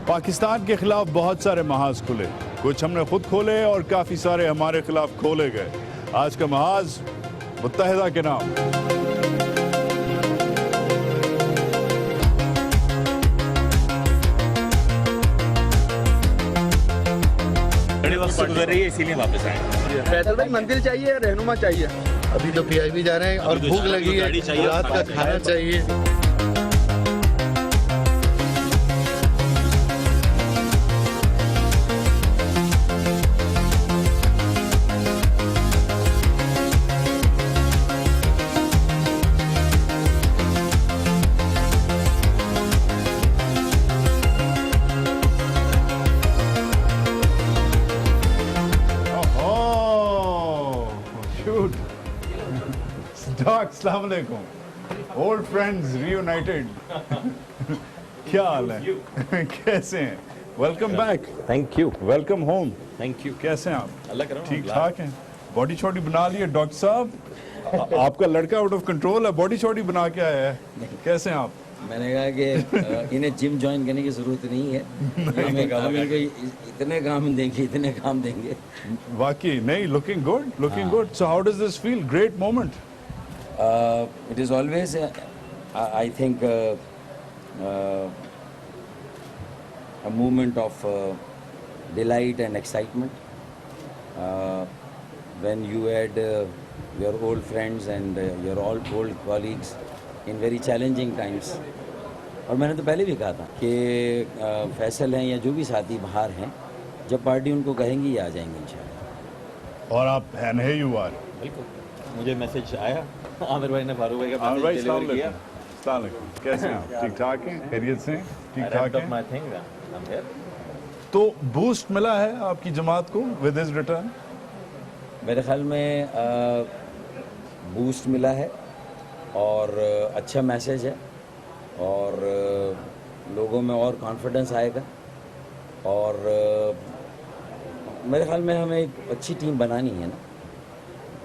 پاکستان کے خلاف بہت سارے محاذ کھلے، کچھ ہم نے خود کھولے اور کافی سارے ہمارے خلاف کھولے گئے۔ آج کا محاذ متحدہ کے نام۔ بڑے وقت سے گزر رہی ہے اسی لیے واپس آئے۔ فیصل بھائی منزل چاہیے، رہنما چاہیے؟ ابھی تو پی آئی بی جا رہے ہیں اور بھوک لگی ہے، رات کا کھانا چاہیے۔ ڈاک السلام علیکم، اولڈ فرینڈز ری یونائٹڈ، کیا حال ہے؟ کیسے ہیں؟ Welcome back, thank you, welcome home, thank you. کیسے ہیں آپ؟ اللہ کرم، ٹھیک ٹھاک ہیں؟ باڈی چھوٹی بنا لی ہے ڈاکٹر صاحب؟ آپ کا لڑکا آؤٹ آف کنٹرول ہے، باڈی چھوٹی بنا کے آیا ہے، کیسے ہیں آپ؟ میں نے کہا کہ انہیں جم جوائن کرنے کی ضرورت نہیں ہے، ہمیں گورنمنٹ کو اتنے کام دیں گے، اتنے کام دیں گے۔ واقعی نہیں، looking good, looking good. So how does this feel? Great moment. It is always, I think, a moment of delight and excitement when you had your old friends and your old colleagues in very challenging times. اور میں نے تو پہلے بھی کہا تھا کہ فیصل ہیں یا جو بھی ساتھی باہر ہیں، جب پارٹی ان کو کہیں گی یہ آ جائیں گے انشاءاللہ۔ اور آپ اینڈ ہے یو آر۔ بالکل، مجھے میسج آیا، عامر بھائی نے فاروق بھائی کا عامر بھائی میسج السلام ڈیلیور کیا۔ علیکم۔ السلام علیکم، کیسے ہیں آپ؟ ٹھیک ٹھاک ہیں؟ خیریت سے ہیں؟ ٹھیک ٹھاک ہیں؟ تو بوسٹ ملا ہے آپ کی جماعت کو ود ہز ریٹرن؟ میرے خیال میں بوسٹ ملا ہے اور اچھا میسیج ہے اور لوگوں میں اور کانفیڈنس آئے گا، اور میرے خیال میں ہمیں ایک اچھی ٹیم بنانی ہے نا،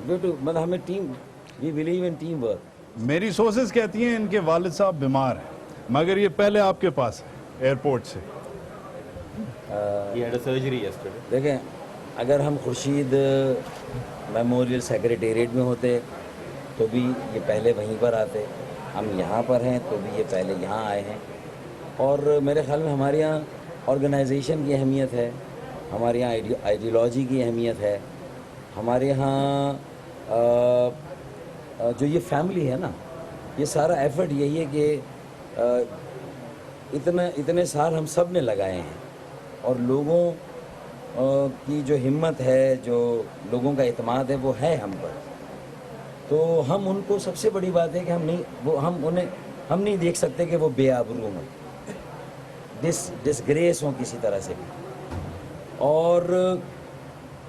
مطلب ہمیں team, we believe in team work. میری سورسز کہتی ہیں ان کے والد صاحب بیمار ہیں، مگر یہ پہلے آپ کے پاس ایئرپورٹ سے۔ دیکھیں، اگر ہم خورشید میموریل سیکریٹریٹ میں ہوتے تو بھی یہ پہلے وہیں پر آتے، ہم یہاں پر ہیں تو بھی یہ پہلے یہاں آئے ہیں، اور میرے خیال میں ہمارے یہاں آرگنائزیشن کی اہمیت ہے، ہمارے یہاں آئیڈیالوجی کی اہمیت ہے، ہمارے یہاں جو یہ فیملی ہے نا، یہ سارا ایفرٹ یہی ہے کہ اتنے سال ہم سب نے لگائے ہیں، اور لوگوں کی جو ہمت ہے، جو لوگوں کا اعتماد ہے، وہ ہے ہم پر۔ تو ہم ان کو، سب سے بڑی بات ہے کہ ہم نہیں دیکھ سکتے کہ وہ بے آبرو ہوں، ڈسگریس ہوں کسی طرح سے بھی، اور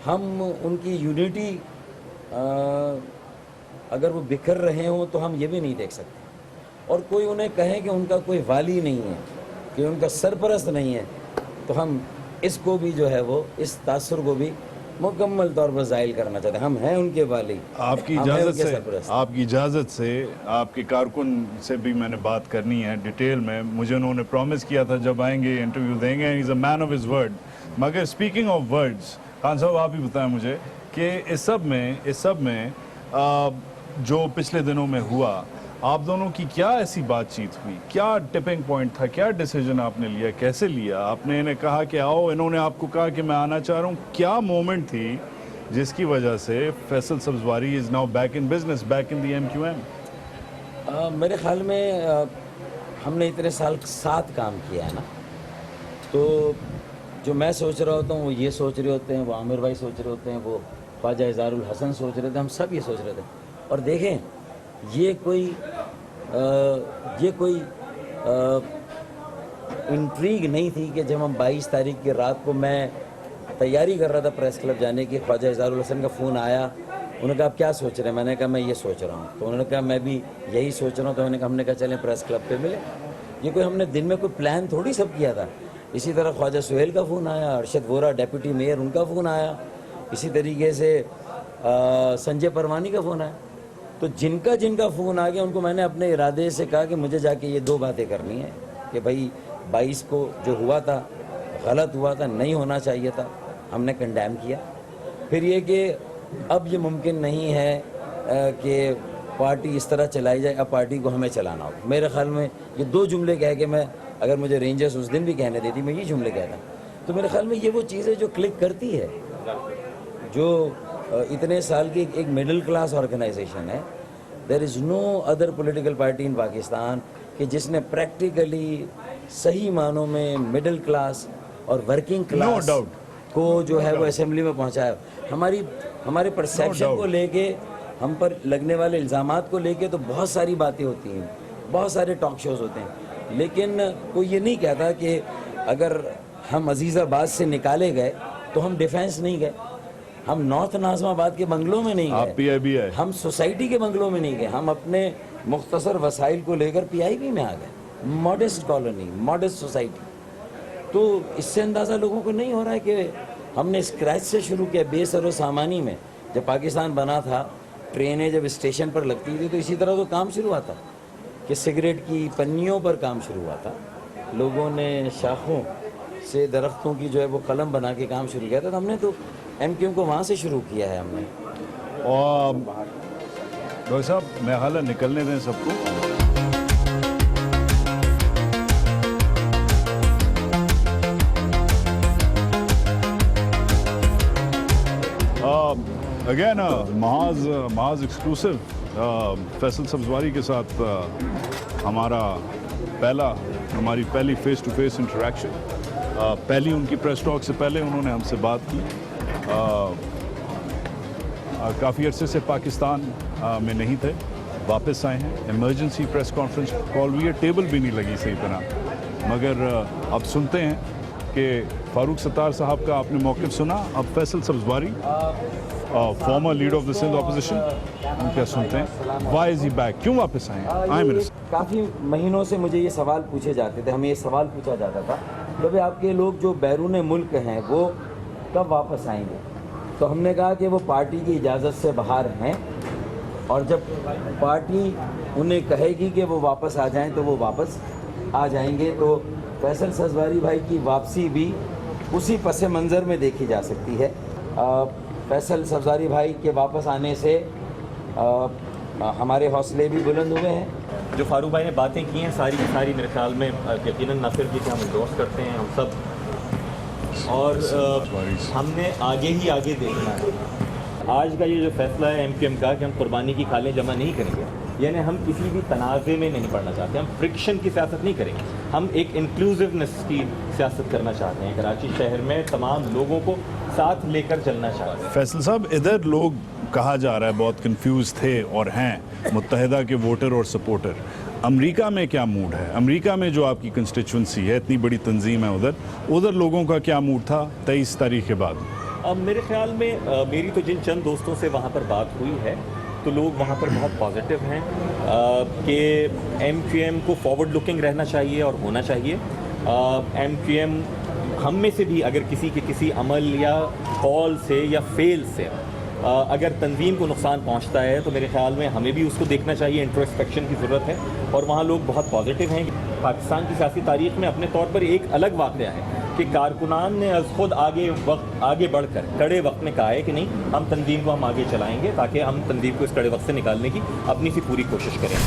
ہم ان کی یونٹی اگر وہ بکھر رہے ہوں تو ہم یہ بھی نہیں دیکھ سکتے، اور کوئی انہیں کہے کہ ان کا کوئی والی نہیں ہے، کہ ان کا سرپرست نہیں ہے، تو ہم اس کو بھی جو ہے وہ اس تاثر کو بھی مکمل طور پر زائل کرنا چاہتے ہیں۔ ہم ہیں ان کے والی، آپ کی اجازت سے آپ کے کارکن سے بھی میں نے بات کرنی ہے ڈیٹیل میں، مجھے انہوں نے پرومس کیا تھا جب آئیں گے انٹرویو دیں گے، he's a man of his word۔ مگر اسپیکنگ آف ورڈز، خان صاحب آپ بھی بتائیں مجھے کہ اس سب میں جو پچھلے دنوں میں ہوا، آپ دونوں کی کیا ایسی بات چیت ہوئی؟ کیا ٹپنگ پوائنٹ تھا؟ کیا ڈیسیجن آپ نے لیا؟ کیسے لیا؟ آپ نے انہیں کہا کہ آؤ، انہوں نے آپ کو کہا کہ میں آنا چاہ رہا ہوں؟ کیا مومنٹ تھی جس کی وجہ سے Faisal Sabzwari is now back in business, back in the MQM؟ میرے خیال میں ہم نے اتنے سال ساتھ کام کیا ہے نا، تو جو میں سوچ رہا ہوتا ہوں وہ یہ سوچ رہے ہوتے ہیں، وہ عامر بھائی سوچ رہے ہوتے ہیں، وہ خواجہ اظہار الحسن سوچ رہے تھے، ہم سب یہ سوچ رہے تھے۔ اور دیکھیں، یہ کوئی انٹریگ نہیں تھی کہ جب ہم 22 تاریخ کی رات کو میں تیاری کر رہا تھا پریس کلب جانے کی، خواجہ اظہار الحسن کا فون آیا، انہوں نے کہا آپ کیا سوچ رہے ہیں؟ میں نے کہا میں یہ سوچ رہا ہوں، تو انہوں نے کہا میں بھی یہی سوچ رہا ہوں، تو ہم نے کہا چلیں پریس کلب پہ ملے۔ یہ کوئی ہم نے دن میں کوئی پلان تھوڑی سب کیا تھا۔ اسی طرح خواجہ سہیل کا فون آیا، ارشد وورا ڈیپٹی میئر ان کا فون آیا، اسی طریقے سے سنجے پروانی کا فون آیا۔ تو جن کا فون آ گیا ان کو میں نے اپنے ارادے سے کہا کہ مجھے جا کے یہ 2 باتیں کرنی ہیں کہ بھائی 22 کو جو ہوا تھا غلط ہوا تھا, نہیں ہونا چاہیے تھا, ہم نے کنڈیم کیا. پھر یہ کہ اب یہ ممکن نہیں ہے کہ پارٹی اس طرح چلائی جائے, اب پارٹی کو ہمیں چلانا ہو. میرے خیال میں یہ دو جملے کہہ کے میں, اگر مجھے رینجرز اس دن بھی کہنے دیتی میں یہ جملے کہتا, تو میرے خیال میں یہ وہ چیز ہے جو کلک کرتی ہے, جو اتنے سال کی ایک مڈل کلاس آرگنائزیشن ہے. دیر از نو ادر پولیٹیکل پارٹی ان پاکستان کہ جس نے پریکٹیکلی صحیح معنوں میں مڈل کلاس اور ورکنگ کلاس کو جو ہے وہ اسمبلی میں پہنچایا. ہمارے پرسیپشن کو لے کے, ہم پر لگنے والے الزامات کو لے کے تو بہت ساری باتیں ہوتی ہیں, بہت سارے ٹاک شوز ہوتے ہیں, لیکن کوئی یہ نہیں کہتا کہ اگر ہم عزیز آباد سے نکالے گئے تو ہم ڈیفینس نہیں گئے, ہم نارتھ ناظم آباد کے بنگلوں میں نہیں گئے, ہم سوسائٹی کے بنگلوں میں نہیں گئے, ہم اپنے مختصر وسائل کو لے کر PIB میں آ گئے, ماڈسٹ کالونی, ماڈسٹ سوسائٹی. تو اس سے اندازہ لوگوں کو نہیں ہو رہا ہے کہ ہم نے اسکریچ سے شروع کیا, بے سر و سامانی میں. جب پاکستان بنا تھا, ٹرینیں جب اسٹیشن پر لگتی تھی تو اسی طرح تو کام شروع ہوا تھا کہ سگریٹ کی پنیوں پر کام شروع ہوا تھا. لوگوں نے شاخوں سے درختوں کی جو ہے وہ قلم بنا کے کام شروع کیا تھا. تو ہم نے تو MQM کو وہاں سے شروع کیا ہے ہم نے. اور ڈاکٹر صاحب میں حالہ نکلنے دیں سب کو. اگین محاذ ایکسکلوسیو فیصل سبزواری کے ساتھ ہماری پہلی فیس ٹو فیس انٹریکشن. پہلی ان کی پریس ٹاک سے پہلے انہوں نے ہم سے بات کی. کافی عرصے سے پاکستان میں نہیں تھے, واپس آئے ہیں. ایمرجنسی پریس کانفرنس کال ہوئی ہے, ٹیبل بھی نہیں لگی صحیح طرح, مگر اب سنتے ہیں کہ فاروق ستار صاحب کا آپ نے موقف سنا. اب Faisal Sabzwari former leader of the Sindh opposition, ان کیا سنتے ہیں, وائی از ہی بیک, کیوں واپس آئے؟ کافی مہینوں سے مجھے یہ سوال پوچھے جاتے تھے, ہمیں یہ سوال پوچھا جاتا تھا کہ آپ کے لوگ جو بیرون ملک ہیں وہ کب واپس آئیں گے. تو ہم نے کہا کہ وہ پارٹی کی اجازت سے باہر ہیں, اور جب پارٹی انہیں کہے گی کہ وہ واپس آ جائیں تو وہ واپس آ جائیں گے. تو فیصل سبزواری بھائی کی واپسی بھی اسی پس منظر میں دیکھی جا سکتی ہے. فیصل سبزواری بھائی کے واپس آنے سے ہمارے حوصلے بھی بلند ہوئے ہیں. جو فاروق بھائی نے باتیں کی ہیں ساری کی ساری میرے خیال میں یقیناً نہ صرف کہ ہم انڈورس کرتے ہیں ہم سب, اور ہم نے آگے ہی آگے دیکھنا ہے. آج کا یہ جو فیصلہ ہے MQM کا کہ ہم قربانی کی کھالیں جمع نہیں کریں گے, یعنی ہم کسی بھی تنازع میں نہیں پڑنا چاہتے, ہم فرکشن کی سیاست نہیں کریں گے, ہم ایک انکلوزیونیس کی سیاست کرنا چاہتے ہیں. کراچی شہر میں تمام لوگوں کو ساتھ لے کر چلنا چاہتے ہیں. فیصل صاحب, ادھر لوگ کہا جا رہا ہے بہت کنفیوز تھے اور ہیں متحدہ کے ووٹر اور سپورٹر. امریکہ میں کیا موڈ ہے؟ امریکہ میں جو آپ کی کنسٹیچوئنسی ہے, اتنی بڑی تنظیم ہے ادھر لوگوں کا کیا موڈ تھا 23 تاریخ کے بعد؟ میرے خیال میں میری تو جن چند دوستوں سے وہاں پر بات ہوئی ہے تو لوگ وہاں پر بہت پازیٹیو ہیں کہ MQM کو فارورڈ لکنگ رہنا چاہیے اور ہونا چاہیے. MQM ہم میں سے بھی اگر کسی کے کسی عمل یا کال سے یا فیل سے اگر تنظیم کو نقصان پہنچتا ہے تو میرے خیال میں ہمیں بھی اس کو دیکھنا چاہیے. انٹروسپیکشن کی ضرورت ہے, اور وہاں لوگ بہت پازیٹیو ہیں. پاکستان کی سیاسی تاریخ میں اپنے طور پر ایک الگ واقعہ ہے کہ کارکنان نے از خود آگے بڑھ کر کڑے وقت میں کہا ہے کہ نہیں, ہم تنظیم کو ہم آگے چلائیں گے تاکہ ہم تنظیم کو اس کڑے وقت سے نکالنے کی اپنی سی پوری کوشش کریں.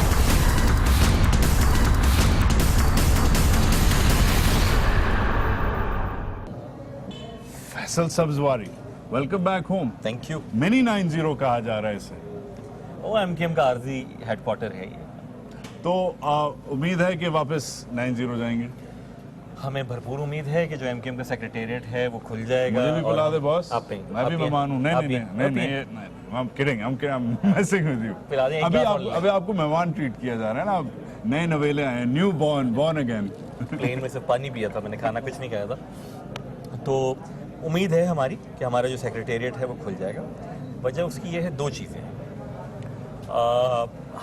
Faisal Sabzwari, welcome back home. Thank you. منی 90 کہا جا رہا ہے اسے. وہ MQM کا عارضی ہیڈ کوارٹر ہے یہ. تو امید ہے کہ واپس 90 جائیں گے. ہمیں بھرپور امید ہے کہ جو MQM کا سیکریٹریٹ ہے وہ کھل جائے گا. مجھے بھی بلا دے باس, میں بھی مہمان ہوں. نہیں ہم kidding, I'm messing with you. ابھی آپ کو مہمان ٹریٹ کیا جا رہا ہے نا, اب نئے نویلے آئے ہیں, نیو بورن اگین. پلین میں سے پانی پیا تھا میں نے, کھانا کچھ نہیں کھایا تھا. تو امید ہے ہماری کہ ہمارا جو سیکریٹریٹ ہے وہ کھل جائے گا. وجہ اس کی یہ ہے, دو چیزیں.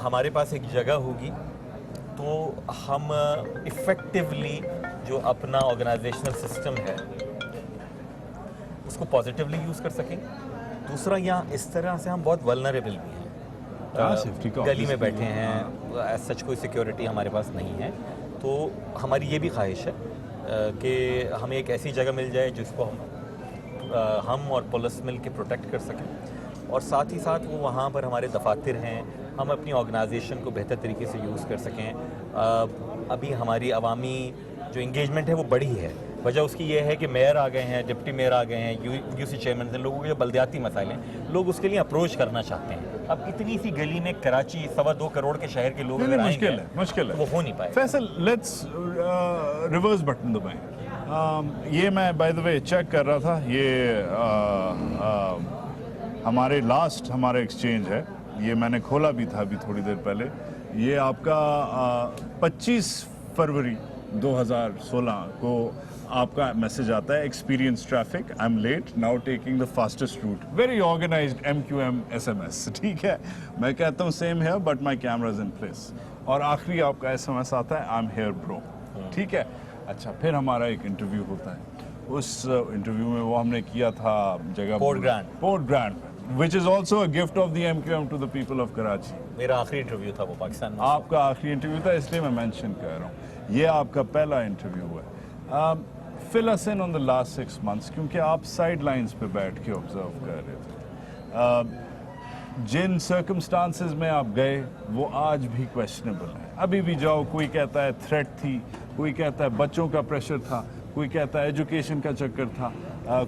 ہمارے پاس ایک جگہ ہوگی تو ہم ایفیکٹولی جو اپنا آرگنائزیشنل سسٹم ہے اس کو پازیٹیولی یوز کر سکیں. دوسرا, یہاں اس طرح سے ہم بہت ولنریبل بھی ہیں, گلی میں بیٹھے ہیں, ایز سچ کوئی سیکیورٹی ہمارے پاس نہیں ہے. تو ہماری یہ بھی خواہش ہے کہ ہمیں ایک ایسی جگہ مل جائے جس کو ہم اور پولیس مل کے پروٹیکٹ کر سکیں، اور ساتھ ہی ساتھ وہ وہاں پر ہمارے دفاتر ہیں، ہم اپنی آرگنائزیشن کو بہتر طریقے سے یوز کر سکیں۔ ابھی ہماری عوامی جو انگیجمنٹ ہے وہ بڑی ہے، وجہ اس کی یہ ہے کہ میئر آ گئے ہیں، ڈپٹی میئر آ گئے ہیں، یو سی چیئرمین ہیں، لوگوں کے جو بلدیاتی مسائل ہیں لوگ اس کے لیے اپروچ کرنا چاہتے ہیں۔ اب اتنی سی گلی میں کراچی 2.25 کروڑ کے شہر کے لوگ اگر آئیں گے مشکل ہے وہ ہو نہیں پائے۔ فیصل لیٹس ریورس بٹن دبائیں۔ یہ میں بائی دا وے چیک کر رہا تھا، یہ ہمارے ہمارا ایکسچینج ہے، یہ میں نے کھولا بھی تھا ابھی تھوڑی دیر پہلے۔ یہ آپ کا 25 فروری 2016 کو آپ کا میسج آتا ہے، experience traffic, I am late now taking the fastest route, very organized MQM SMS، ٹھیک ہے۔ میں کہتا ہوں same here but my cameras in place, اور آخری آپ کا SMS آتا ہے آئی ایم ہیئر برو، ٹھیک ہے۔ اچھا، پھر ہمارا ایک انٹرویو ہوتا ہے، اس انٹرویو میں وہ ہم نے کیا تھا جگہ port grand which is also a gift of the MQM to the people of Karachi۔ میرا آخری انٹرویو تھا وہ پاکستان میں۔ آپ کا آخری انٹرویو تھا، اس لیے میں مینشن کر رہا ہوں، یہ آپ کا پہلا انٹرویو ہے۔ fill us in on the last 6 months، کیونکہ آپ سائڈ لائنز پہ بیٹھ کے آبزرو کر رہے تھے، جن سرکمسٹانسز میں آپ گئے وہ آج بھی کویشچنیبل ہیں۔ ابھی بھی جاؤ، کوئی کہتا ہے تھریٹ تھی، کوئی کہتا ہے بچوں کا پریشر تھا، کوئی کہتا ہے ایجوکیشن کا چکر تھا،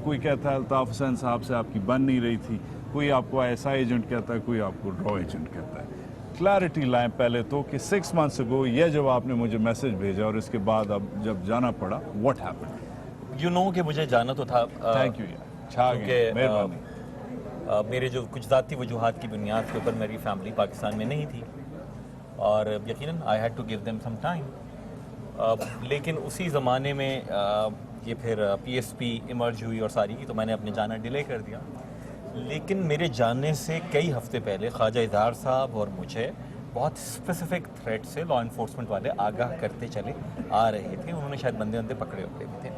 کوئی کہتا ہے الطاف حسین صاحب سے آپ کی بن نہیں رہی تھی، کوئی آپ کو ISI ایجنٹ کہتا ہے، کوئی آپ کو ڈرا ایجنٹ کہتا ہے۔ کلیئرٹی لائیں پہلے تو کہ 6 months ago یہ جب آپ نے مجھے میسج بھیجا اور اس کے بعد اب جب جانا پڑا، واٹ ہیپن؟ یو نو کہ مجھے جانا تو تھا، تھینک یو یار، چھا گئے، مہربانی۔ میرے جو کچھ ذاتی وجوہات کی بنیاد کے اوپر میری فیملی پاکستان میں نہیں تھی، اور یقیناً I had to give them some time, لیکن اسی زمانے میں یہ پھر PSP ایمرج ہوئی اور ساری کی، تو میں نے اپنے جانا ڈیلے کر دیا۔ لیکن میرے جانے سے کئی ہفتے پہلے خواجہ اظہار صاحب اور مجھے بہت اسپیسیفک تھریٹ سے لا انفورسمنٹ والے آگاہ کرتے چلے آ رہے تھے، انہوں نے شاید بندے پکڑے ہوتے بھی تھے،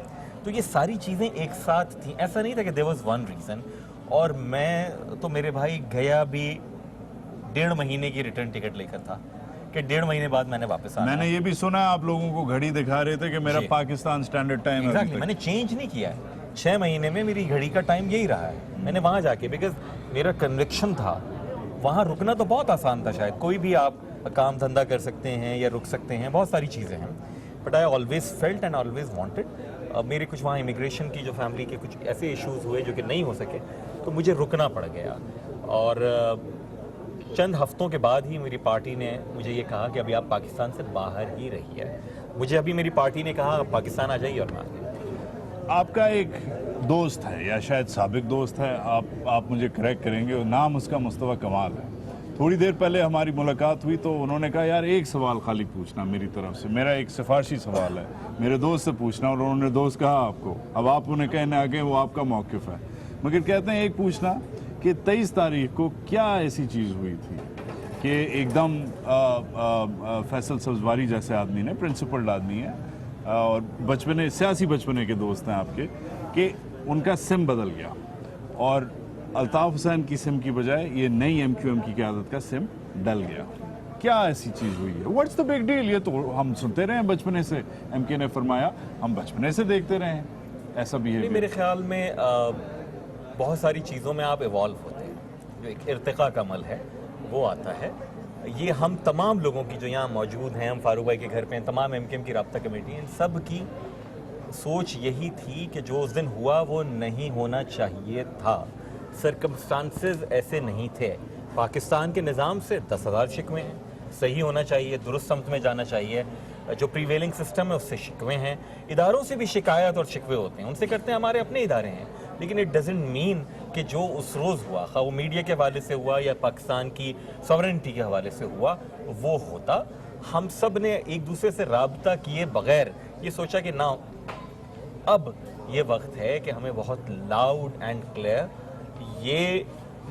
تو یہ ساری چیزیں ایک ساتھ تھیں، ایسا نہیں تھا کہ there was one reason۔ اور میں تو میرے بھائی گیا بھی 1.5 مہینے کی ریٹرن ٹکٹ لے کر تھا کہ 1.5 مہینے بعد میں نے واپس آنا۔ میں نے یہ بھی سنا ہے آپ لوگوں کو گھڑی دکھا رہے تھے کہ میرا پاکستان سٹینڈرڈ ٹائم ہے، ایگزیکٹلی، میں نے چینج نہیں کیا ہے، 6 مہینے میں میری گھڑی کا ٹائم یہی رہا ہے۔ میں نے وہاں جا کے، بیکاز میرا کنوکشن تھا، وہاں رکنا تو بہت آسان تھا، شاید کوئی بھی آپ کام دھندا کر سکتے ہیں یا رک سکتے ہیں، بہت ساری چیزیں ہیں، but I always felt and always wanted. میرے کچھ وہاں امیگریشن کی جو فیملی کے کچھ ایسے ایشوز ہوئے جو کہ نہیں ہو سکے، تو مجھے رکنا پڑ گیا، اور چند ہفتوں کے بعد ہی میری پارٹی نے مجھے یہ کہا کہ ابھی آپ پاکستان سے باہر ہی رہیے۔ مجھے ابھی میری پارٹی نے کہا پاکستان آ جائیے، اور میں آ گیا۔ آپ کا ایک دوست ہے یا شاید سابق دوست ہے، آپ مجھے کریکٹ کریں گے، نام اس کا مصطفیٰ کمال ہے۔ تھوڑی دیر پہلے ہماری ملاقات ہوئی تو انہوں نے کہا یار ایک سوال خالی پوچھنا میری طرف سے، میرا ایک سفارشی سوال ہے، میرے دوست سے پوچھنا، اور انہوں نے دوست کہا آپ کو، اب آپ انہیں کہنے آگے وہ آپ کا موقف ہے، مگر کہتے ہیں ایک پوچھنا کہ 23 تاریخ کو کیا ایسی چیز ہوئی تھی کہ ایک دم فیصل سبزواری جیسے آدمی نے، پرنسپلڈ آدمی ہے اور سیاسی بچپنے کے دوست ہیں آپ کے، کہ ان کا سم بدل گیا اور الطاف حسین کی سم کی بجائے یہ نئی MQM کی قیادت کا سم ڈل گیا؟ کیا ایسی چیز ہوئی ہے؟ What's the big deal? یہ تو ہم سنتے رہے ہیں بچپنے سے، MK نے فرمایا ہم بچپنے سے دیکھتے رہے ہیں ایسا بھی۔ میرے خیال میں بہت ساری چیزوں میں آپ ایوالو ہوتے ہیں، جو ایک ارتقاء کا عمل ہے وہ آتا ہے۔ یہ ہم تمام لوگوں کی جو یہاں موجود ہیں، ہم فاروق بھائی کے گھر پہ ہیں، تمام MQM کی رابطہ کمیٹی ہیں، ان سب کی سوچ یہی تھی کہ جو اس دن ہوا وہ نہیں ہونا چاہیے تھا، سرکمسٹانسز ایسے نہیں تھے، پاکستان کے نظام سے 10,000 شکوے ہیں، صحیح ہونا چاہیے، درست سمت میں جانا چاہیے، جو پریویلنگ سسٹم ہے اس سے شکوے ہیں، اداروں سے بھی شکایت اور شکوے ہوتے ہیں، ان سے کرتے ہیں، ہمارے اپنے ادارے ہیں، لیکن اٹ ڈزنٹ مین کہ جو اس روز ہوا، خواہ وہ میڈیا کے حوالے سے ہوا یا پاکستان کی ساورنٹی کے حوالے سے ہوا، وہ ہوتا۔ ہم سب نے ایک دوسرے سے رابطہ کیے بغیر یہ سوچا کہ نہ، اب یہ وقت ہے کہ ہمیں بہت لاؤڈ اینڈ کلیئر یہ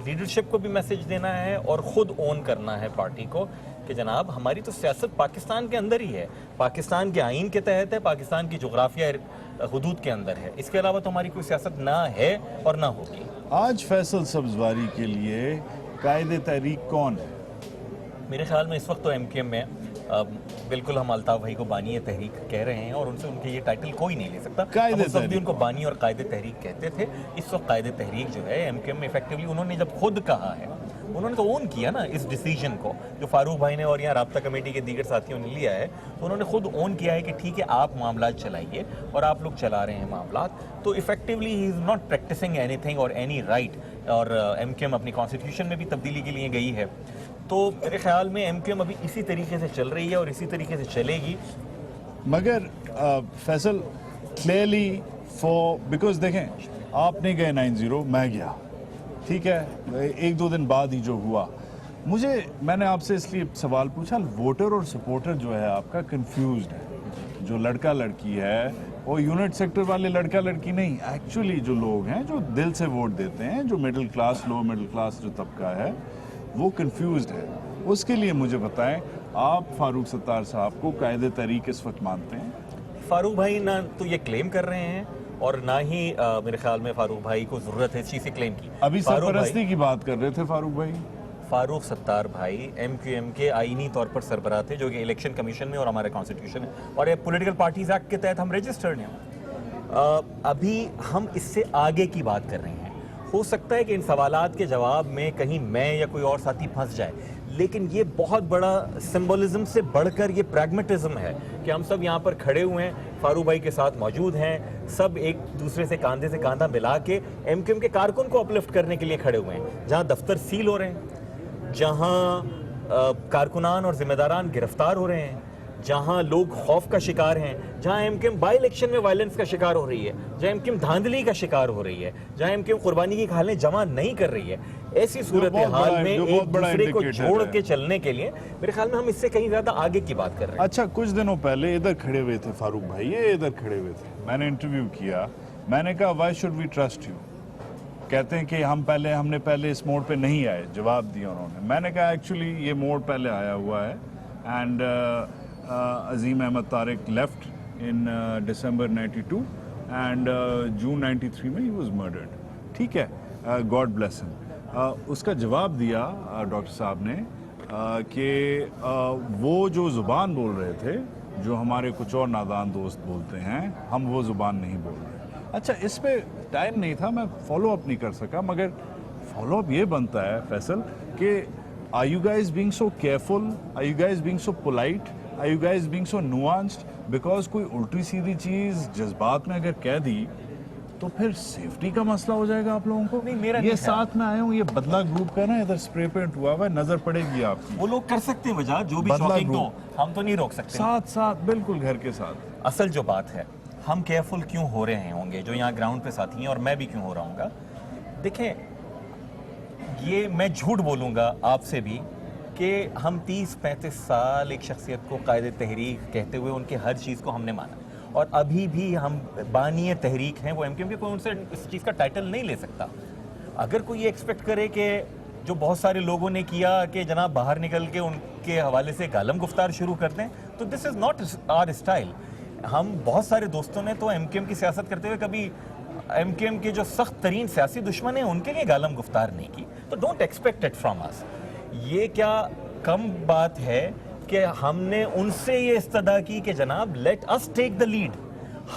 لیڈرشپ کو بھی میسج دینا ہے اور خود اون کرنا ہے پارٹی کو کہ جناب ہماری تو سیاست پاکستان کے اندر ہی ہے، پاکستان کے آئین کے تحت ہے، پاکستان کی جغرافیہ حدود کے اندر ہے، اس کے علاوہ تو ہماری کوئی سیاست نہ ہے اور نہ ہوگی۔ آج فیصل سبزواری کے لیے قائد تحریک کون ہے؟ میرے خیال میں اس وقت تو MQM میں بالکل ہم الطاف بھائی کو بانی تحریک کہہ رہے ہیں اور ان سے ان کے یہ ٹائٹل کوئی نہیں لے سکتا. قائد ہم اس وقت بھی تحریک. ان کو بانی اور قائد تحریک کہتے تھے. اس وقت قائد تحریک جو ہے ایم کیو ایم ایفیکٹولی انہوں نے جب خود کہا ہے, انہوں نے تو اون کیا نا اس ڈیسیجن کو, جو فاروق بھائی نے اور یہاں رابطہ کمیٹی کے دیگر ساتھیوں نے لیا ہے, تو انہوں نے خود اون کیا ہے کہ ٹھیک ہے آپ معاملات چلائیے اور آپ لوگ چلا رہے ہیں معاملات. تو effectively he is not practicing اینی تھنگ اور اینی رائٹ. اور ایم کیو ایم اپنی کانسٹیٹیوشن میں بھی تبدیلی کے لیے گئی ہے. تو میرے خیال میں ایم کیو ایم ابھی اسی طریقے سے چل رہی ہے اور اسی طریقے سے چلے گی. مگر فیصل کلیئرلی بیکاز دیکھیں آپ نہیں گئے 9-0, میں گیا, ٹھیک ہے, 1-2 دن بعد ہی جو ہوا. میں نے آپ سے اس لیے سوال پوچھا, ووٹر اور سپورٹر جو ہے آپ کا کنفیوزڈ ہے. جو لڑکا لڑکی ہے وہ یونٹ سیکٹر والے لڑکا لڑکی نہیں, ایکچولی جو لوگ ہیں جو دل سے ووٹ دیتے ہیں, جو مڈل کلاس لو مڈل کلاس جو طبقہ ہے وہ کنفیوزڈ ہے. اس کے لیے مجھے بتائیں, آپ فاروق ستار صاحب کو قائد تحریک اس وقت مانتے ہیں؟ فاروق بھائی نہ تو یہ کلیم کر رہے ہیں اور نہ ہی میرے خیال میں فاروق بھائی کو ضرورت ہے اس چیز سے کلیم کی. ابھی سرپرستی کی بات کر رہے تھے فاروق بھائی. فاروق ستار بھائی ایم کیو ایم کے آئینی طور پر سربراہ تھے, جو کہ الیکشن کمیشن میں اور ہمارے کانسٹیٹیوشن ہے اور پولیٹیکل پارٹیز ایکٹ کے تحت ہم رجسٹرڈ ہیں. ابھی ہم اس سے آگے کی بات کر رہے ہیں. ہو سکتا ہے کہ ان سوالات کے جواب میں کہیں میں یا کوئی اور ساتھی پھنس جائے, لیکن یہ بہت بڑا سمبولزم سے بڑھ کر یہ پریگمیٹزم ہے کہ ہم سب یہاں پر کھڑے ہوئے ہیں, فاروق بھائی کے ساتھ موجود ہیں, سب ایک دوسرے سے کاندھے سے کاندھا ملا کے ایم کیو ایم کے کارکن کو اپلفٹ کرنے کے لیے کھڑے ہوئے ہیں. جہاں دفتر سیل ہو رہے ہیں, جہاں کارکنان اور ذمہ داران گرفتار ہو رہے ہیں, جہاں لوگ خوف کا شکار ہیں, جہاں M Q M by election میں وائلنس کا شکار ہو رہی ہے, جہاں ایم کیو ایم دھاندلی کا شکار ہو رہی ہے, جہاں ایم کیو ایم قربانی کی کھالیں جمع نہیں کر رہی ہے, ایسی صورتحال میں ایک دوسرے کو چھوڑ کے چلنے کے لیے میرے خیال میں ہم اس سے کہیں زیادہ آگے کی بات کر رہے ہیں. اچھا, کچھ دنوں پہلے ادھر کھڑے ہوئے تھے فاروق بھائی, یہ ادھر کھڑے ہوئے تھے, میں نے انٹرویو کیا, میں نے کہا why should we trust you. کہتے ہیں کہ ہم نے پہلے اس موڑ پہ نہیں آئے. جواب دیا انہوں نے. میں نے کہا ایکچولی یہ موڑ پہلے آیا ہوا ہے, and Azeem Ahmed Tariq left in December 92 and June 93 میں ہی واز مرڈرڈ. ٹھیک ہے, گاڈ بلیس ہم. اس کا جواب دیا ڈاکٹر صاحب نے کہ وہ جو زبان بول رہے تھے, جو ہمارے کچھ اور نادان دوست بولتے ہیں, ہم وہ زبان نہیں بول رہے. اچھا, اس پہ ٹائم نہیں تھا, میں فالو اپ نہیں کر سکا, مگر فالو اپ یہ بنتا ہے فیصل کہ are you guys being so careful, are you guys being so polite, are you guys being so nuanced, because کوئی الٹی سیدھی چیز جذبات میں اگر کہہ دی تو پھر سیفٹی کا مسئلہ ہو جائے گا آپ لوگوں کو. یہ ساتھ میں آئے ہوں, یہ بدلہ گروپ کا نا, ادھر اسپرے پینٹ ہوا ہوا ہے, نظر پڑے گی آپ کی. وہ لوگ کر سکتے ہیں وجہ جو بھی شاکنگ تو ہم تو نہیں روک سکتے. ساتھ بالکل گھر کے ساتھ. اصل جو بات ہے, ہم کیئرفل کیوں ہو رہے ہوں گے, جو یہاں گراؤنڈ پہ ساتھی ہیں, اور میں بھی کیوں ہو رہا ہوں گا. دیکھیں, یہ میں جھوٹ بولوں گا آپ سے بھی کہ ہم 30-35 سال ایک شخصیت کو قائد تحریک کہتے ہوئے ان کے ہر چیز کو ہم نے مانا, اور ابھی بھی ہم بانی تحریک ہیں. وہ ایم کیو ایم کے کوئی ان سے اس چیز کا ٹائٹل نہیں لے سکتا. اگر کوئی یہ ایکسپیکٹ کرے کہ جو بہت سارے لوگوں نے کیا کہ جناب باہر نکل کے ان کے حوالے سے عالم گفتار شروع کر دیں, تو دس از ناٹ آر اسٹائل. ہم بہت سارے دوستوں نے تو ایم کیو ایم کی سیاست کرتے ہوئے کبھی ایم کیو ایم کے جو سخت ترین سیاسی دشمن ہیں ان کے لیے عالم گفتار نہیں کی. تو ڈونٹ ایکسپیکٹ اٹ فرام اس. یہ کیا کم بات ہے کہ ہم نے ان سے یہ استدعا کی کہ جناب let us take the lead,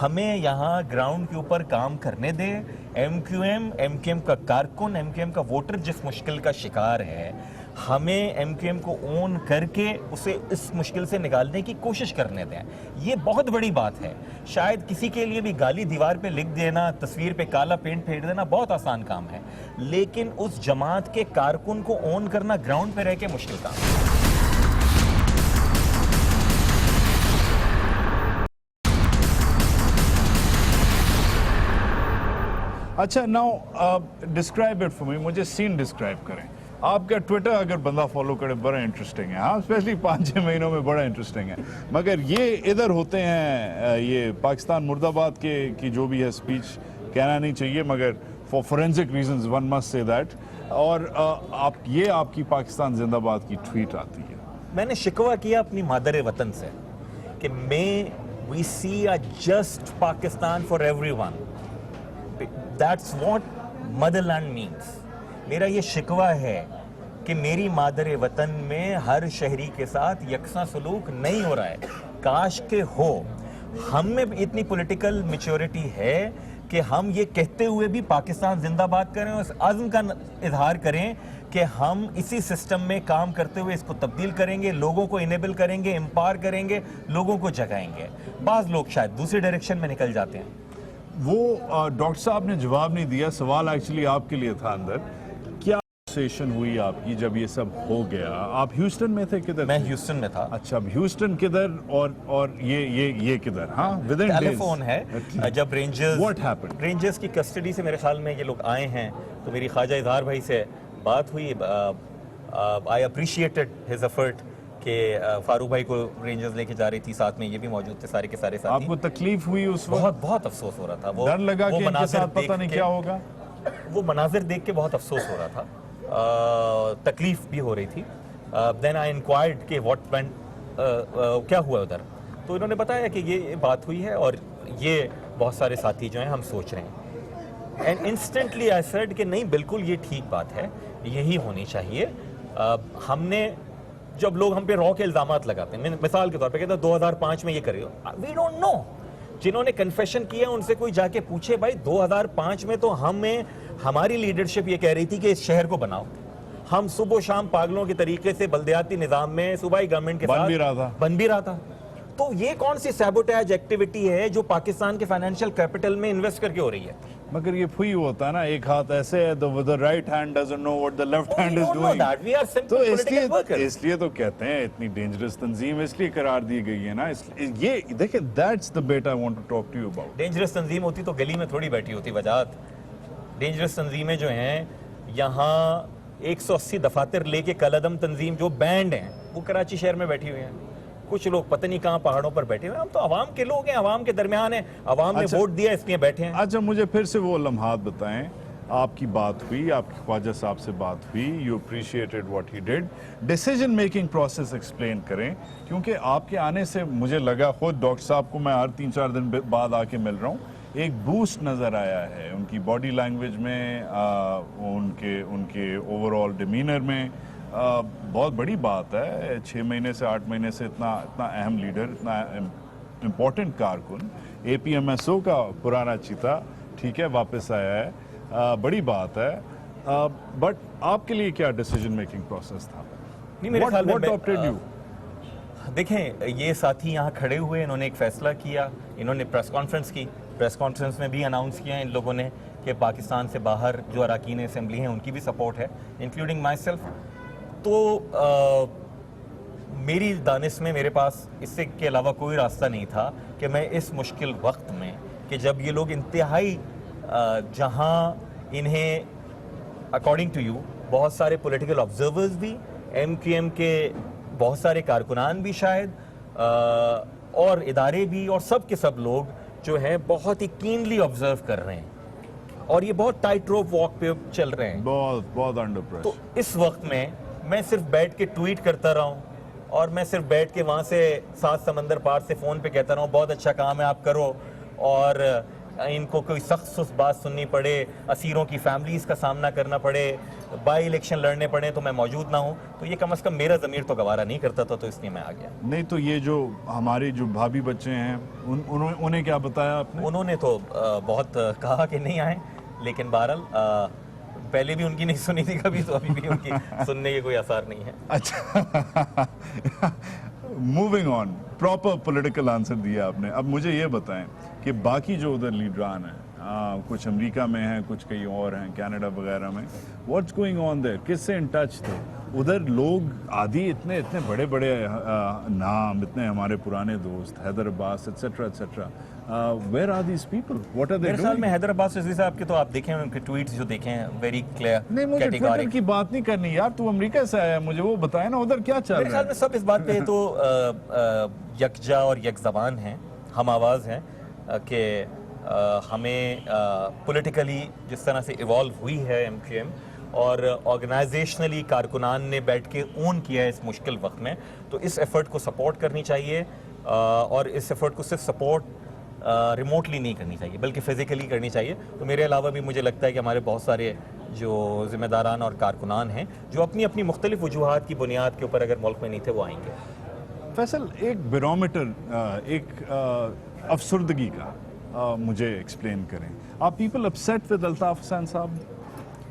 ہمیں یہاں گراؤنڈ کے اوپر کام کرنے دیں. ایم کیو ایم کا کارکن, ایم کیو ایم کا ووٹر جس مشکل کا شکار ہے, ہمیں ایم کیو ایم کو اون کر کے اسے اس مشکل سے نکالنے کی کوشش کرنے دیں. یہ بہت بڑی بات ہے. شاید کسی کے لیے بھی گالی دیوار پہ لکھ دینا, تصویر پہ کالا پینٹ پھیر دینا بہت آسان کام ہے, لیکن اس جماعت کے کارکن کو اون کرنا گراؤنڈ پہ رہ کے مشکل کام ہے. اچھا, now describe it for me. مجھے سین ڈسکرائب کریں. آپ کا ٹویٹر اگر بندہ فالو کرے بڑا انٹرسٹنگ ہے, ہاں, اسپیشلی 5-6 مہینوں میں بڑا انٹرسٹنگ ہے. مگر یہ ادھر ہوتے ہیں, یہ پاکستان مرد آباد کی جو بھی ہے اسپیچ کہنا نہیں چاہیے, مگر for forensic reasons one must سے دیٹ. اور آپ کی پاکستان زندہ باد کی ٹویٹ آتی ہے. میں نے شکوہ کیا اپنی مادر وطن سے کہ we see a just Pakistan for everyone. That's what motherland means. میرا یہ شکوہ ہے کہ میری مادر وطن میں ہر شہری کے ساتھ یکساں سلوک نہیں ہو رہا ہے. کاش کہ ہو. ہم میں اتنی پولیٹیکل میچورٹی ہے کہ ہم یہ کہتے ہوئے بھی پاکستان زندہ باد کریں اور اس عزم کا اظہار کریں کہ ہم اسی سسٹم میں کام کرتے ہوئے اس کو تبدیل کریں گے, لوگوں کو انیبل کریں گے, امپاور کریں گے, لوگوں کو جگائیں گے. بعض لوگ شاید دوسری ڈائریکشن میں نکل جاتے ہیں. وہ ڈاکٹر صاحب نے جواب نہیں دیا, سوال ایکچولی آپ کے لیے تھا اندر. کیا سیشن ہوئی آپ کی جب یہ سب ہو گیا؟ آپ ہیوسٹن میں تھے کدھر؟ میں ہیوسٹن میں تھا. اچھا, اب ہیوسٹن کدھر اور یہ کدھر؟ ہاں, ٹیلی فون ہے. جب What happened? رینجرز کی کسٹڈی سے میرے خیال میں یہ لوگ آئے ہیں تو میری خواجہ اظہار بھائی سے بات ہوئی. آئی اپریشیٹڈ ہز ایفرٹ کہ فاروق بھائی کو رینجرز لے کے جا رہی تھی, ساتھ میں یہ بھی موجود تھے سارے کے سارے آپ ساتھی. کو تکلیف ہوئی اس وقت؟ بہت افسوس ہو رہا تھا. ڈر لگا کہ ان کے ساتھ پتہ نہیں کیا ہوگا؟ وہ مناظر دیکھ کے بہت افسوس ہو رہا تھا, تکلیف بھی ہو رہی تھی. دین آئی انکوائرڈ کہ واٹ وینٹ, کیا ہوا ادھر. تو انہوں نے بتایا کہ یہ بات ہوئی ہے اور یہ بہت سارے ساتھی جو ہیں ہم سوچ رہے ہیں. اینڈ انسٹنٹلی آئی سیڈ کہ نہیں, بالکل یہ ٹھیک بات ہے, یہی ہونی چاہیے. ہم نے جب لوگ ہم پہ رو کے الزامات لگاتے ہیں, مثال کے طور پہ کہتے ہیں 2005 میں یہ کرے, وی ڈونٹ نو. جنہوں نے کنفیشن کیا ان سے کوئی جا کے پوچھے, بھائی 2005 میں تو ہماری لیڈرشپ یہ کہہ رہی تھی کہ اس شہر کو بناؤ. ہم صبح و شام پاگلوں کے طریقے سے بلدیاتی نظام میں صوبائی گورنمنٹ کے ساتھ بن بھی رہا تھا. تو یہ کون سی سیبوٹیج ایکٹیویٹی ہے جو پاکستان کے فائنینشیل کیپٹل میں انویسٹ کر کے ہو رہی ہے؟ مگر یہ پھوئی ہوتا ہے نا, ایک ہاتھ ایسے ہے, the right hand doesn't know what the left hand is doing. تو اس لیے تو کہتے ہیں اتنی ڈینجرس تنظیم اس لیے قرار دی گئی ہے نا. یہ دیکھیں, that's the bit I want to talk to you about. Dangerous تنظیم ہوتی تو گلی میں تھوڑی بیٹھی ہوتی وجاہت. ڈینجرس تنظیمیں جو ہیں یہاں 180 دفاتر لے کے کالعدم تنظیم جو بینڈ ہیں وہ کراچی شہر میں بیٹھی ہوئی ہیں. کچھ لوگ پتہ نہیں کہاں پہاڑوں پر بیٹھے ہوئے ہیں. ہم تو عوام کے لوگ ہیں, عوام کے درمیان ہیں, عوام نے ووٹ دیا اس لیے بیٹھے ہیں. اچھا, مجھے پھر سے وہ لمحات بتائیں. آپ کی بات ہوئی, آپ کی خواجہ صاحب سے بات ہوئی, you appreciated what he did. Decision making process explain کریں, کیونکہ آپ کے آنے سے مجھے لگا, خود ڈاکٹر صاحب کو میں ہر 3-4 دن بعد آ کے مل رہا ہوں, ایک بوسٹ نظر آیا ہے ان کی باڈی لینگویج میں, ان کے اوور آل ڈیمینر میں. بہت بڑی بات ہے, 6 مہینے سے 8 مہینے سے اتنا اہم لیڈر, اتنا امپورٹنٹ کارکن, اے پی ایم ایس او کا پرانا چیتا, ٹھیک ہے, واپس آیا ہے, بڑی بات ہے. بٹ آپ کے لیے کیا ڈیسیجن میکنگ پروسیس تھا؟ What opted you? دیکھیں, یہ ساتھی یہاں کھڑے ہوئے, انہوں نے ایک فیصلہ کیا, انہوں نے پریس کانفرنس کی. پریس کانفرنس میں بھی اناؤنس کیا ان لوگوں نے کہ پاکستان سے باہر جو اراکین اسمبلی ہیں ان کی بھی سپورٹ ہے, انکلوڈنگ مائی سیلف. تو میری دانش میں میرے پاس اس سے کے علاوہ کوئی راستہ نہیں تھا کہ میں اس مشکل وقت میں, کہ جب یہ لوگ انتہائی, جہاں انہیں اکارڈنگ ٹو یو بہت سارے پولیٹیکل آبزرورز بھی, ایم کیو ایم کے بہت سارے کارکنان بھی شاید, اور ادارے بھی, اور سب کے سب لوگ جو ہیں بہت ہی کینلی آبزرو کر رہے ہیں, اور یہ بہت ٹائٹ روپ واک پہ چل رہے ہیں, بہت انڈر پریشر. تو اس وقت میں صرف بیٹھ کے ٹویٹ کرتا رہا ہوں, اور میں صرف بیٹھ کے وہاں سے 7 سمندر پار سے فون پہ کہتا رہا ہوں بہت اچھا کام ہے آپ کرو, اور ان کو کوئی سخت بات سننی پڑے, اسیروں کی فیملیز کا سامنا کرنا پڑے, بائی الیکشن لڑنے پڑے تو میں موجود نہ ہوں, تو یہ کم از کم میرا ضمیر تو گوارا نہیں کرتا تھا, تو اس لیے میں آ گیا. نہیں تو یہ جو ہمارے جو بھابھی بچے ہیں انہیں کیا بتایا آپ نے؟ انہوں نے تو بہت کہا کہ نہیں آئیں, لیکن بہرحال پہلے بھی ان کی نہیں سنی تھی کبھی, تو ابھی بھی ان کی سننے کے کوئی آثار نہیں ہے. اچھا, moving on, proper political answer دیا آپ نے. اب مجھے یہ بتائیں کہ باقی جو ادھر لیڈران ہیں, کچھ امریکہ میں ہیں, کچھ کہیں اور ہیں, کینیڈا وغیرہ میں, واٹس گوئنگ آن دیر؟ کس سے ان ٹچ تھے ادھر لوگ؟ عادی اتنے بڑے بڑے نام, اتنے ہمارے پرانے دوست, Haider Abbas etcetera etcetera, where are these people, what are they doing? میرے خیال میں حیدر عباس رضوی صاحب کے تو آپ دیکھیں ان کے ٹویٹس جو دیکھیں, ویری کلیئر. نہیں, مجھے ٹویٹر کی بات نہیں کرنی یار, تو امریکہ سے آیا, مجھے وہ بتائیں نا ادھر کیا چل رہا ہے. میرے خیال میں سب اس بات پہ تو یکجا اور یک زبان ہیں, ہم آواز ہیں, کہ ہمیں پولیٹیکلی جس طرح سے ایوالو ہوئی ہے ایم کیو ایم, اور آرگنائزیشنلی کارکنان نے بیٹھ کے اون کیا ہے اس مشکل وقت میں, تو اس ایفرٹ کو سپورٹ کرنی چاہیے, اور اس ایفرٹ کو صرف سپورٹ ریموٹلی نہیں کرنی چاہیے بلکہ فزیکلی کرنی چاہیے. تو میرے علاوہ بھی مجھے لگتا ہے کہ ہمارے بہت سارے جو ذمہ داران اور کارکنان ہیں جو اپنی اپنی مختلف وجوہات کی بنیاد کے اوپر اگر ملک میں نہیں تھے وہ آئیں گے. فیصل ایک بیرومیٹر ایک افسردگی کا مجھے ایکسپلین کریں. آپ people upset with Altaf Hussain صاحب؟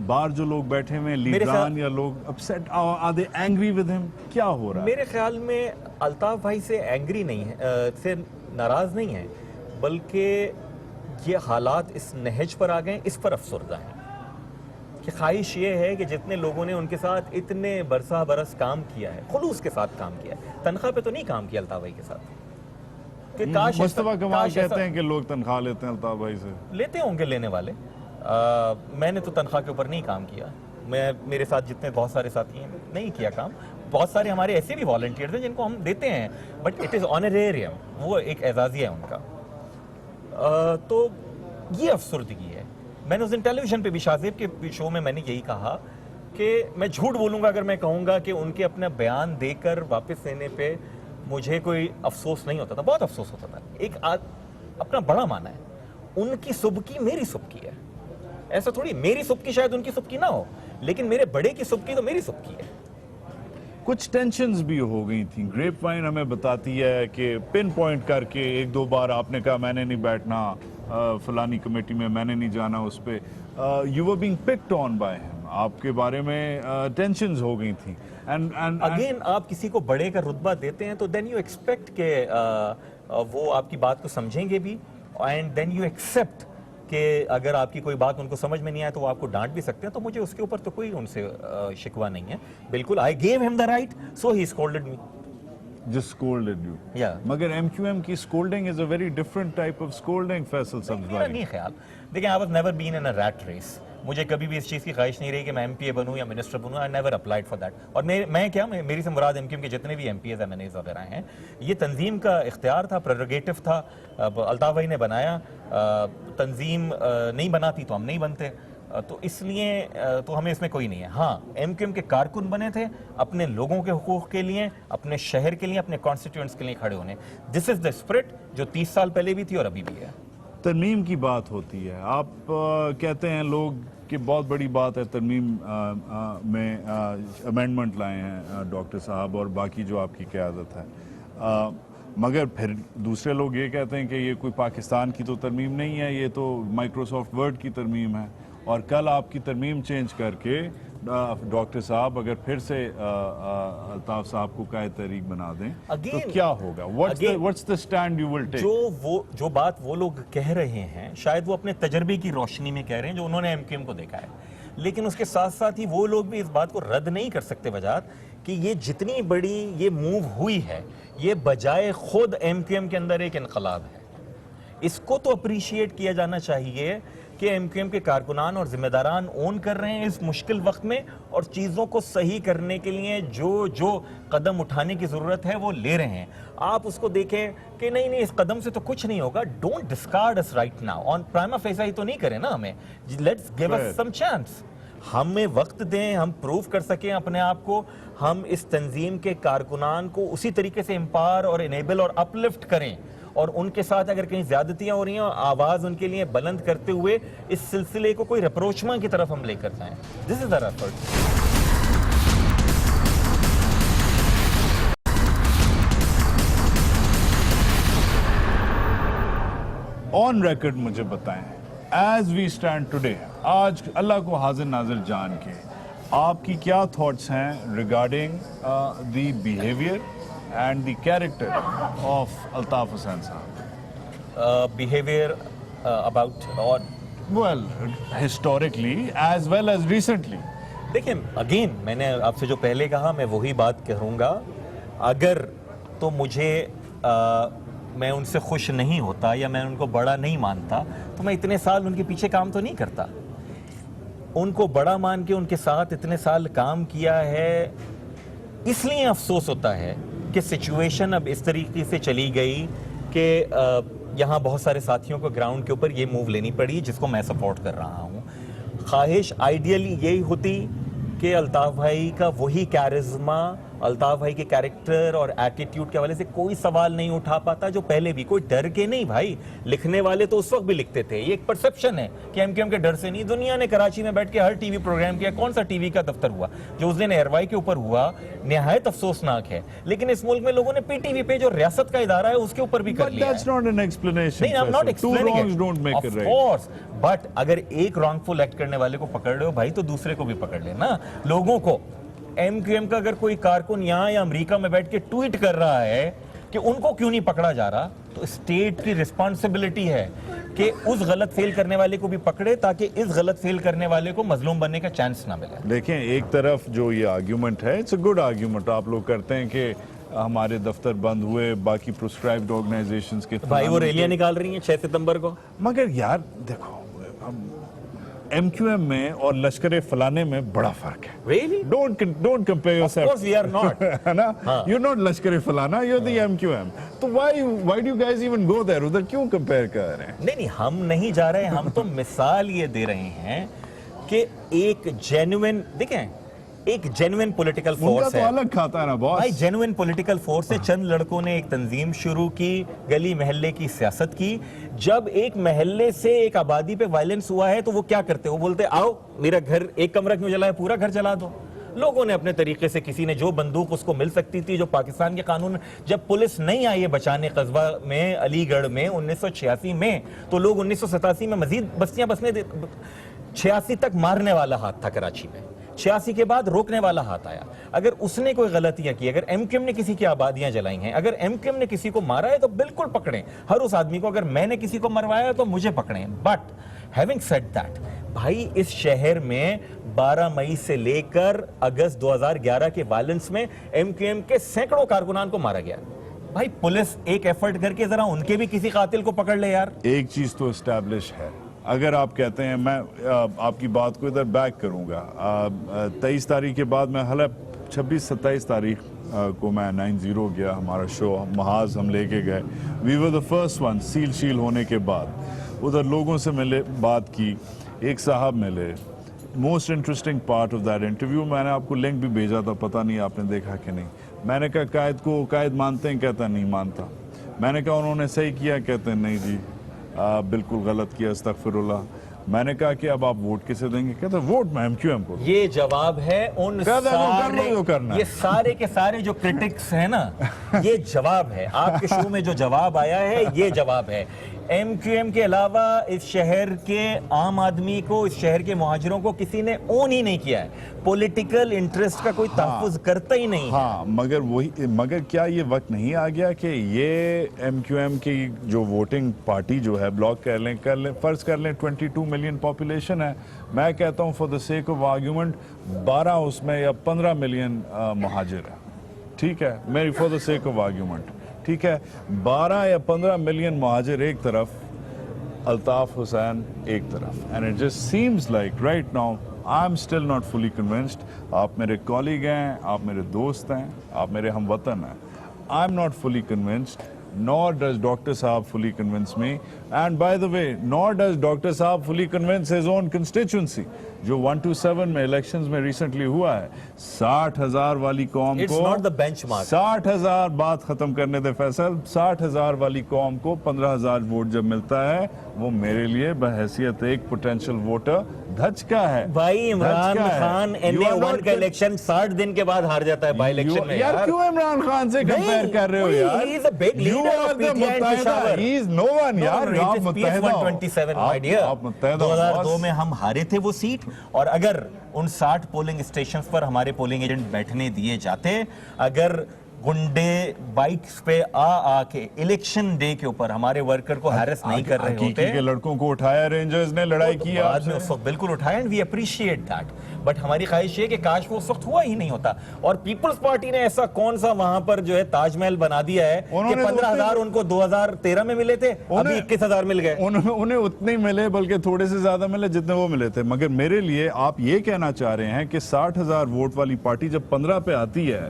باہر جو لوگ بیٹھے ہوئے ہیں لیڈران یا لوگ upset are they angry with ہم؟ کیا ہو رہا ہے؟ میرے خیال میں الطاف بھائی سے اینگری نہیں ہے, سے ناراض نہیں ہیں, بلکہ یہ حالات اس نہج پر آ گئے ہیں, اس پر افسردہ ہیں کہ خواہش یہ ہے کہ جتنے لوگوں نے ان کے ساتھ اتنے برسہ برس کام کیا ہے, خلوص کے ساتھ کام کیا ہے, تنخواہ پہ تو نہیں کام کیا الطاف بھائی کے ساتھ. کہ کاش مصطفیٰ کمال کہتے ہیں کہ لوگ تنخواہ لیتے ہیں الطاف بھائی سے. لیتے ہوں گے لینے والے, میں نے تو تنخواہ کے اوپر نہیں کام کیا. میرے ساتھ جتنے بہت سارے ساتھی ہیں نہیں کیا کام. بہت سارے ہمارے ایسے بھی والنٹیئرز ہیں جن کو ہم دیتے ہیں, بٹ اٹ از آنریریم, وہ ایک اعزازیہ ہے ان کا. تو یہ افسردگی ہے. میں نے اس دن ٹیلی ویژن پہ بھی شاہ زیب کے شو میں نے یہی کہا کہ میں جھوٹ بولوں گا اگر میں کہوں گا کہ ان کے اپنا بیان دے کر واپس لینے پہ مجھے کوئی افسوس نہیں ہوتا تھا. بہت افسوس ہوتا تھا. ایک اپنا بڑا مانا ہے, ان کی صبح کی میری صبح کی ہے. ایسا تھوڑی میری صبح کی شاید ان کی صبح کی نہ ہو, لیکن میرے بڑے کی صبح کی تو میری صبح کی ہے. کچھ ٹینشنز بھی ہو گئی تھیں. گریپ وائن ہمیں بتاتی ہے کہ پن پوائنٹ کر کے ایک دو بار آپ نے کہا میں نے نہیں بیٹھنا فلانی کمیٹی میں نے نہیں جانا اس پہ. You were being picked on by ہم, آپ کے بارے میں ٹینشنز ہو گئی تھیں. اگین آپ کسی کو بڑے کا رتبہ دیتے ہیں تو دین یو ایکسپیکٹ کہ وہ آپ کی بات کو سمجھیں گے بھی, اینڈ دین یو ایکسیپٹ کہ اگر آپ کی کوئی بات ان کو سمجھ میں نہیں آئے تو وہ آپ کو ڈانٹ بھی سکتے ہیں. تو مجھے اس کے اوپر تو کوئی ان سے شکوہ نہیں ہے. بالکل I give him the right, so he scolded me. Just scolded you. Yeah. مگر MQM کی scolding is a very different type of scolding, Faisal سبز میرا بھائی. نہیں خیال. دیکھیں, I was never been in a rat race. مجھے کبھی بھی اس چیز کی خواہش نہیں رہی کہ میں ایم پی اے بنوں یا minister Bannu. I never applied for that. اور میں کیا, میری سے مراد MQM کے جتنے بھی MPAs MNAs وغیرہ ہیں, یہ تنظیم کا اختیار تھا, پریروگیٹو تھا. الطاف بھائی نے بنایا, تنظیم نہیں بناتی تو ہم نہیں بنتے, تو اس لیے تو ہمیں اس میں کوئی نہیں ہے. ہاں, ایم کیو ایم کے کارکن بنے تھے اپنے لوگوں کے حقوق کے لیے, اپنے شہر کے لیے, اپنے کانسٹیٹیوئنٹس کے لیے کھڑے ہونے. دس از دا اسپرٹ جو 30 سال پہلے بھی تھی اور ابھی بھی ہے. ترمیم کی بات ہوتی ہے, آپ کہتے ہیں لوگ کہ بہت بڑی بات ہے ترمیم میں امینڈمنٹ لائے ہیں ڈاکٹر صاحب اور باقی جو آپ کی قیادت ہے, مگر پھر دوسرے لوگ یہ کہتے ہیں کہ یہ کوئی پاکستان کی تو ترمیم نہیں ہے, یہ تو مائکروسافٹ ورڈ کی ترمیم ہے. اور کل آپ کی ترمیم چینج کر کے ڈاکٹر صاحب اگر پھر سے الطاف صاحب کو قائد تحریک بنا دیں تو کیا ہوگا؟ What's the stand you will take؟ جو بات وہ لوگ کہہ رہے ہیں شاید وہ اپنے تجربے کی روشنی میں کہہ رہے ہیں جو انہوں نے ایم کیو ایم کو دیکھا ہے, لیکن اس کے ساتھ ساتھ ہی وہ لوگ بھی اس بات کو رد نہیں کر سکتے وجات کہ یہ جتنی بڑی یہ موو ہوئی ہے یہ بجائے خود ایم کیو ایم کے اندر ایک انقلاب ہے. اس کو تو اپریشیٹ کیا جانا چاہیے کہ ایم کیو ایم کے کارکنان اور ذمہ داران اون کر رہے ہیں اس مشکل وقت میں, اور چیزوں کو صحیح کرنے کے لیے جو قدم اٹھانے کی ضرورت ہے وہ لے رہے ہیں. آپ اس کو دیکھیں کہ نہیں اس قدم سے تو کچھ نہیں ہوگا. Don't discard us right now on prima facie ہی تو نہیں کریں نا ہمیں. Let's give us some chance, ہمیں وقت دیں, ہم پروف کر سکیں اپنے آپ کو, ہم اس تنظیم کے کارکنان کو اسی طریقے سے امپاور اور انیبل اور اپلفٹ کریں, اور ان کے ساتھ اگر کہیں زیادتیاں ہو رہی ہیں آواز ان کے لیے بلند کرتے ہوئے اس سلسلے کو کوئی ریپروچمنٹ کی طرف ہم لے کر جائیں. دس از آور ایفرٹ. آن ریکارڈ مجھے بتائیں, ایز وی اسٹینڈ ٹوڈے, آج اللہ کو حاضر ناظر جان کے آپ کی کیا تھاٹس ہیں regarding the behaviour and the character of Altaf Hussain Sahab? Behavior about or well, historically as well as recently. دیکھیں, اگین میں نے آپ سے جو پہلے کہا میں وہی بات کہوں گا, اگر تو مجھے میں ان سے خوش نہیں ہوتا یا میں ان کو بڑا نہیں مانتا تو میں اتنے سال ان کے پیچھے کام تو نہیں کرتا. ان کو بڑا مان کے ان کے ساتھ اتنے سال کام کیا ہے, اس لیے افسوس ہوتا ہے کہ سچویشن اب اس طریقے سے چلی گئی کہ یہاں بہت سارے ساتھیوں کو گراؤنڈ کے اوپر یہ موو لینی پڑی جس کو میں سپورٹ کر رہا ہوں. خواہش آئیڈیلی یہی ہوتی کہ الطاف بھائی کا وہی کیرزما الطاف بھائی کے کیریکٹر اور ایٹیٹیوڈ کے حوالے سے کوئی سوال نہیں اٹھا پاتا جو پہلے بھی. کوئی ڈر کے نہیں بھائی, لکھنے والے تو اس وقت بھی لکھتے تھے, یہ ایک پرسپشن ہے کہ ایم کیو ایم کے ڈر سے نہیں. دنیا نے کراچی میں بیٹھ کے ہر ٹی وی پروگرام کیا, کون سا ٹی وی کا دفتر ہوا جو اس دن ایئروائی کے اوپر ہوا, نہایت افسوسناک ہے. لیکن اس ملک میں لوگوں نے پی ٹی وی پہ جو ریاست کا ادارہ ہے اس کے اوپر بھی کر لیا ہے. That's not an explanation. نہیں, I'm not Two explaining wrongs it. don't make Of it right. course. But اگر ایک رانگ فل ایکٹ کرنے والے کو پکڑ رہے ہو بھائی تو دوسرے کو بھی پکڑ لینا. لوگوں کو ایم کیو ایم کا اگر کوئی کارکن یہاں یا امریکہ میں بیٹھ کے ٹویٹ کر رہا ہے کہ ان کو کیوں نہیں پکڑا جا رہا, تو اسٹیٹ کی رسپانسبلٹی ہے کہ اس غلط فیل کرنے والے کو بھی پکڑے تاکہ اس غلط فیل کرنے والے کو مظلوم بننے کا چانس نہ ملے. دیکھیں, ایک طرف جو یہ آرگیومنٹ ہے, اٹس اے گڈ آرگیومنٹ. آپ لوگ کرتے ہیں کہ ہمارے دفتر بند ہوئے, باقی پرسکرائبڈ آرگنائزیشنز کے بھائی وہ ریلیاں نکال رہی ہیں 6 ستمبر کو. مگر یار دیکھو, ایم کیو ایم میں اور لشکر فلانے میں بڑا فرق ہے. Really? Don't compare yourself. Of course we are not. ہے نا, you're not لشکر فلانا, you're the MQM. تو why do you guys even go there? ادھر کیوں compare کر رہے ہیں؟ نہیں, ہم نہیں جا رہے, ہم تو مثال یہ دے رہے ہیں کہ ایک جینوئن, دیکھیں ایک جینوئن پولیٹیکل ان کا فورس تو ہے الگ کھاتا ہے نا باس. بھائی, جینوئن پولیٹیکل فورس سے چند لڑکوں نے ایک تنظیم شروع کی, گلی محلے کی سیاست کی. جب ایک محلے سے ایک آبادی پہ وائلنس ہوا ہے تو وہ کیا کرتے, وہ بولتے آؤ میرا گھر ایک کمرہ کیوں جلا ہے, پورا گھر جلا دو. لوگوں نے اپنے طریقے سے, کسی نے جو بندوق اس کو مل سکتی تھی, جو پاکستان کے قانون, جب پولیس نہیں آئی ہے بچانے قصبہ میں علی گڑھ میں 1986 میں, تو لوگ 1987 میں مزید بستیاں بسنے 86 تک مارنے والا ہاتھ تھا کراچی میں, 86 کے بعد روکنے والا ہاتھ آیا. اگر اس نے کوئی غلطیاں کی, اگر ایم کیو ایم نے کسی کی آبادیاں جلائی ہیں, اگر ایم کیو ایم نے کسی کو مارا ہے تو بالکل پکڑیں ہر اس آدمی کو. اگر میں نے کسی کو مروایا ہے تو مجھے پکڑیں. بٹ ہیونگ سیڈ دیٹ, بھائی اس شہر میں 12 مئی سے لے کر اگست 2011 کے وائلنس میں ایم کیو ایم کے سینکڑوں کارکنان کو مارا گیا. بھائی پولیس ایک ایفرٹ کر کے ذرا ان کے بھی کسی قاتل کو پکڑ لے یار. ایک چیز تو اسٹیبلش ہے, اگر آپ کہتے ہیں, میں آپ کی بات کو ادھر بیک کروں گا, 23 تاریخ کے بعد میں حلب 26-27 تاریخ کو میں 9-0 گیا, ہمارا شو محاذ ہم لے کے گئے. We were the first one, سیل شیل ہونے کے بعد ادھر لوگوں سے ملے, بات کی, ایک صاحب ملے. Most interesting part of that interview, میں نے آپ کو لنک بھی بھیجا تھا, پتہ نہیں آپ نے دیکھا کہ نہیں. میں نے کہا قائد کو, قائد مانتے ہیں, کہتا نہیں مانتا. میں نے کہا انہوں نے صحیح کیا, کہتے ہیں نہیں جی بالکل غلط کیا, استغفر اللہ. میں نے کہا کہ اب آپ ووٹ کسے دیں گے, کہتے ہیں ووٹ میں ایم کیو ایم کو. یہ جواب ہے ان سارے, یہ سارے کے سارے جو کرٹکس ہیں نا, یہ جواب ہے آپ کے شو میں جو جواب آیا ہے, یہ جواب ہے. ایم کیو ایم کے علاوہ اس شہر کے عام آدمی کو, اس شہر کے مہاجروں کو کسی نے اون ہی نہیں کیا ہے. پولیٹیکل انٹرسٹ کا کوئی تحفظ کرتا ہی نہیں. ہاں, مگر کیا یہ وقت نہیں آ گیا کہ یہ ایم کیو ایم کی جو ووٹنگ پارٹی جو ہے بلاک کر لیں, فرض کر لیں 22 ملین پاپولیشن ہے. میں کہتا ہوں for the sake of argument 12 اس میں یا 15 ملین مہاجر ہے, ٹھیک ہے, میری for the sake of argument, ٹھیک ہے, 12 یا 15 ملین مہاجر ایک طرف, الطاف حسین ایک طرف. And it just seems like right now I am still not fully convinced. آپ میرے کالیگ ہیں, آپ میرے دوست ہیں, آپ میرے ہم وطن ہیں. I am not fully convinced, nor does Dr. Saab fully convince me. And by the way, nor does Dr. Saab fully convince his own constituency. جو 127 میں الیکشنز میں ریسنٹلی ہوا ہے, 60,000 والی قوم کو, It's not the benchmark. 60,000 بات ختم کرنے دے فیصل, 60,000 والی قوم کو 15,000 ووٹ جب ملتا ہے, وہ میرے لیے بحیثیت ایک پوٹینشل ووٹر دھچکا ہے. بھائی عمران خان NA1 کا الیکشن 60 دن کے بعد ہار جاتا ہے بائی الیکشن میں. یار کیوں عمران خان سے کمپیئر کر رہے ہو یار؟ He is a big leader of PTI in Peshawar. He is no one یار. آپ متحدہ ہو. 127 my dear. 2002 میں ہم ہارے تھے وہ سیٹ, اور اگر ان 60 پولنگ اسٹیشنز پر ہمارے پولنگ ایجنٹ بیٹھنے دیے جاتے, اگر گنڈے بائکس پہ آ کے الیکشن ڈے کے اوپر ہمارے ورکر کو ہیرس نہیں کر رہے ہوتے, کے لڑکوں کو اٹھایا رینجرز نے, لڑائی کی بعد میں اس وقت بالکل اٹھایا, and we appreciate that. But ہماری خواہش یہ کہ کاش وہ اس وقت ہوا ہی نہیں ہوتا. اور پیپلز پارٹی نے ایسا کون سا وہاں پر جو ہے تاج محل بنا دیا ہے کہ 15,000 ان کو 2013 میں ملے تھے, ابھی 21,000 مل گئے. انہیں اتنے ملے, بلکہ تھوڑے سے زیادہ ملے جتنے وہ ملے تھے. مگر میرے لیے آپ یہ کہنا چاہ رہے ہیں کہ 60,000 ووٹ والی پارٹی جب 15 پہ آتی ہے,